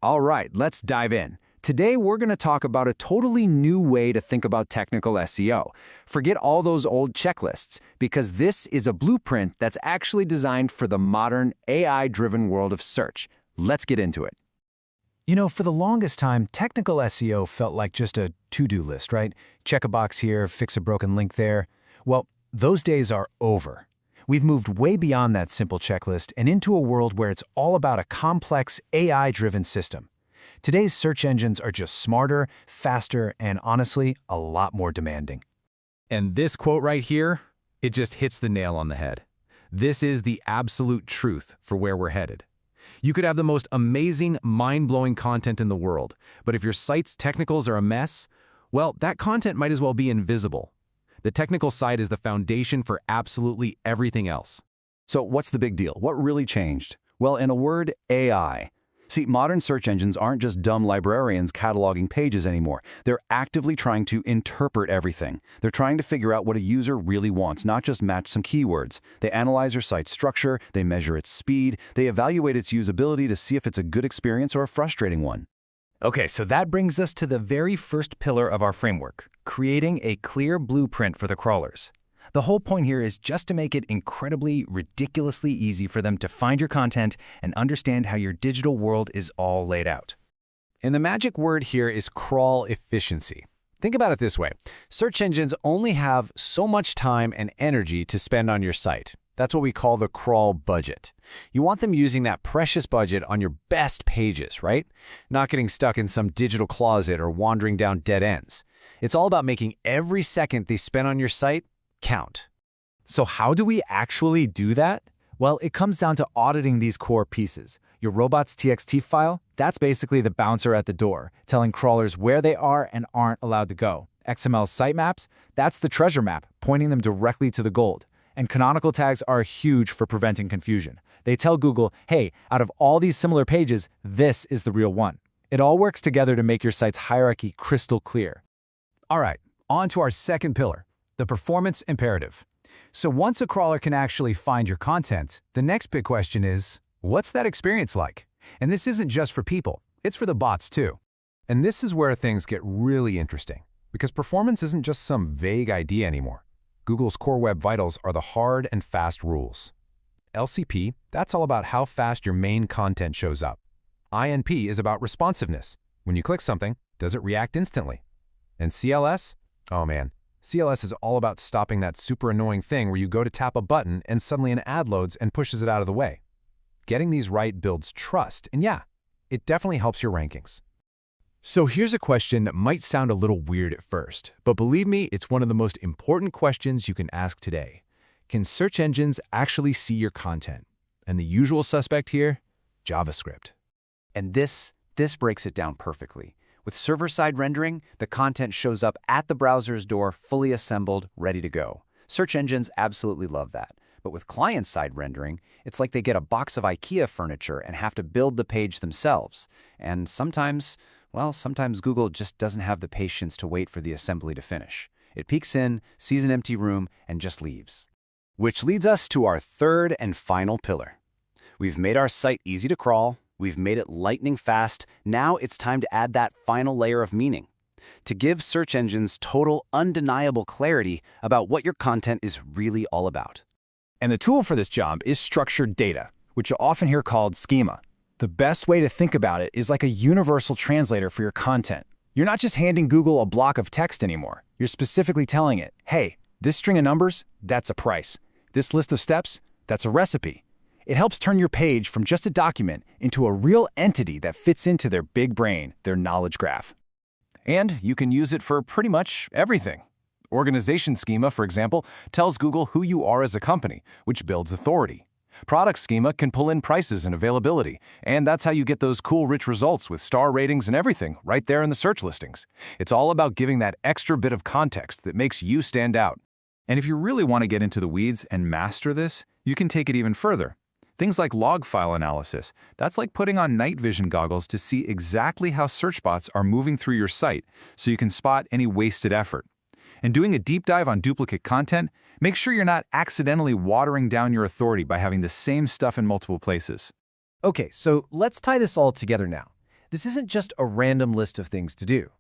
All right, let's dive in. Today, we're going to talk about a totally new way to think about technical SEO. Forget all those old checklists, because this is a blueprint that's actually designed for the modern, AI-driven world of search. Let's get into it. You know, for the longest time, technical SEO felt like just a to-do list, right? Check a box here, fix a broken link there. Well, those days are over. We've moved way beyond that simple checklist and into a world where it's all about a complex AI-driven system. Today's search engines are just smarter, faster, and honestly, a lot more demanding. And this quote right here, it just hits the nail on the head. This is the absolute truth for where we're headed. You could have the most amazing, mind-blowing content in the world, but if your site's technicals are a mess, well, that content might as well be invisible. The technical side is the foundation for absolutely everything else. So what's the big deal? What really changed? Well, in a word, AI. See, modern search engines aren't just dumb librarians cataloging pages anymore. They're actively trying to interpret everything. They're trying to figure out what a user really wants, not just match some keywords. They analyze your site's structure, they measure its speed, they evaluate its usability to see if it's a good experience or a frustrating one. Okay, so that brings us to the very first pillar of our framework, creating a clear blueprint for the crawlers. The whole point here is just to make it incredibly, ridiculously easy for them to find your content and understand how your digital world is all laid out. And the magic word here is crawl efficiency. Think about it this way. Search engines only have so much time and energy to spend on your site. That's what we call the crawl budget. You want them using that precious budget on your best pages, right? Not getting stuck in some digital closet or wandering down dead ends. It's all about making every second they spend on your site count. So how do we actually do that? Well, it comes down to auditing these core pieces. Your robots.txt file, that's basically the bouncer at the door, telling crawlers where they are and aren't allowed to go. XML sitemaps, that's the treasure map, pointing them directly to the gold. And canonical tags are huge for preventing confusion. They tell Google, hey, out of all these similar pages, this is the real one. It all works together to make your site's hierarchy crystal clear. All right, on to our second pillar, the performance imperative. So once a crawler can actually find your content, the next big question is, what's that experience like? And this isn't just for people, it's for the bots too. And this is where things get really interesting, because performance isn't just some vague idea anymore. Google's Core Web Vitals are the hard and fast rules. LCP, that's all about how fast your main content shows up. INP is about responsiveness. When you click something, does it react instantly? And CLS? Oh man, CLS is all about stopping that super annoying thing where you go to tap a button and suddenly an ad loads and pushes it out of the way. Getting these right builds trust, and yeah, it definitely helps your rankings. So here's a question that might sound a little weird at first, but believe me, it's one of the most important questions you can ask today. Can search engines actually see your content? And the usual suspect here, JavaScript. And this breaks it down perfectly. With server-side rendering, the content shows up at the browser's door, fully assembled, ready to go. Search engines absolutely love that. But with client-side rendering, it's like they get a box of IKEA furniture and have to build the page themselves. And sometimes Google just doesn't have the patience to wait for the assembly to finish. It peeks in, sees an empty room, and just leaves. Which leads us to our third and final pillar. We've made our site easy to crawl. We've made it lightning fast. Now it's time to add that final layer of meaning. To give search engines total, undeniable clarity about what your content is really all about. And the tool for this job is structured data, which you'll often hear called schema. The best way to think about it is like a universal translator for your content. You're not just handing Google a block of text anymore. You're specifically telling it, hey, this string of numbers, that's a price. This list of steps, that's a recipe. It helps turn your page from just a document into a real entity that fits into their big brain, their knowledge graph. And you can use it for pretty much everything. Organization schema, for example, tells Google who you are as a company, which builds authority. Product schema can pull in prices and availability, and that's how you get those cool, rich results with star ratings and everything right there in the search listings. It's all about giving that extra bit of context that makes you stand out. And if you really want to get into the weeds and master this, you can take it even further. Things like log file analysis, that's like putting on night vision goggles to see exactly how search bots are moving through your site so you can spot any wasted effort. And doing a deep dive on duplicate content, make sure you're not accidentally watering down your authority by having the same stuff in multiple places. Okay, so let's tie this all together now. This isn't just a random list of things to do.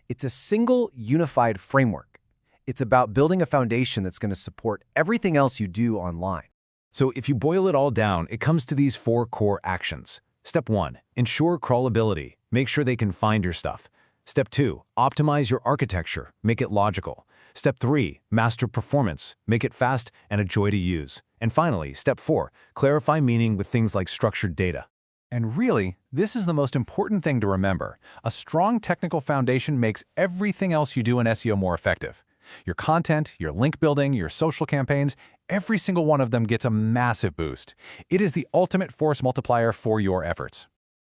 It's a single, unified framework. It's about building a foundation that's going to support everything else you do online. So if you boil it all down, it comes to these 4 core actions. Step 1, ensure crawlability. Make sure they can find your stuff. Step 2, optimize your architecture. Make it logical. Step 3, master performance. Make it fast and a joy to use. And finally, Step 4, clarify meaning with things like structured data. And really, this is the most important thing to remember. A strong technical foundation makes everything else you do in SEO more effective. Your content, your link building, your social campaigns, every single one of them gets a massive boost. It is the ultimate force multiplier for your efforts.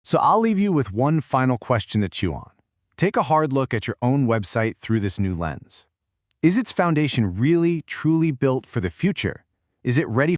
So I'll leave you with one final question to chew on. Take a hard look at your own website through this new lens. Is its foundation really, truly built for the future? Is it ready